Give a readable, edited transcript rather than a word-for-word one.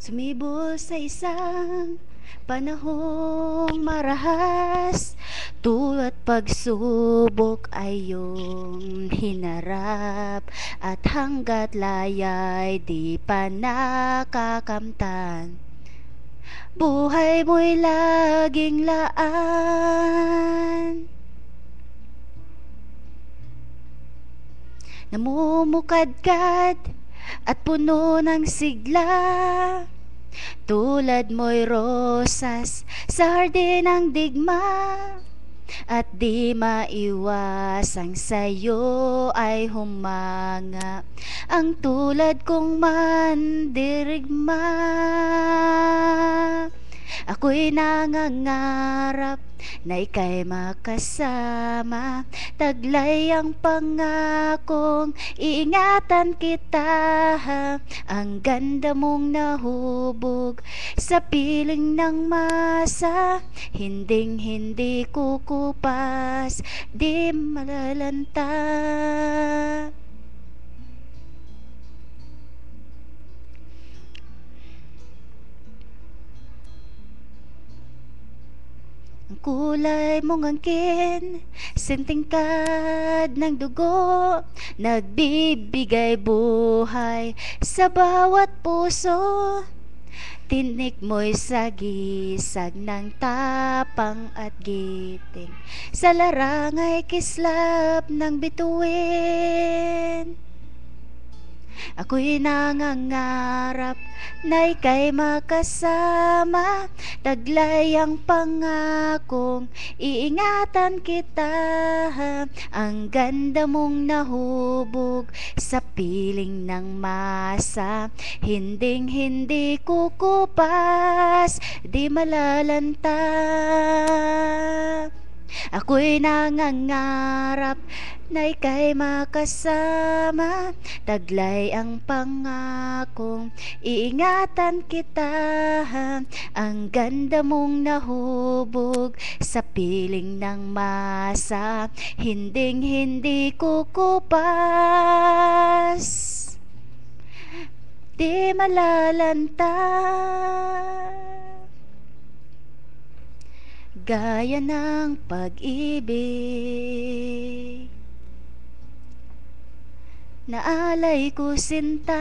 Sumibol sa isang panahong marahas, tulad pagsubok ay iyong hinarap, at hanggat laya'y di pa nakakamtan, buhay mo'y laging laan. Namumukadkad at puno ng sigla, tulad mo'y rosas sa hardin ng digma, at di maiwasang sa'yo ay humanga ang tulad kong mandirigma. Ako'y nangangarap na ika'y makasama, taglay ang pangakong iingatan kita. Ang ganda mong nahubog sa piling ng masa, hinding-hindi kukupas, di malalanta. Ang kulay mong angkin, sintingkad ng dugo, nagbibigay buhay sa bawat puso. Tinik mo'y sagisag ng tapang at giting, sa larangay kislap ng bituin. Ako'y nangangarap na ika'y makasama, taglay ang pangakong iingatan kita. Ang ganda mong nahubog sa piling ng masa, hinding-hindi kukupas, di malalanta. Ako'y nangangarap na ika'y makasama, taglay ang pangakong iingatan kita. Ang ganda mong nahubog sa piling ng masa, hinding-hindi kukupas, di malalanta. Gaya ng pag-ibig na alay ko sinta,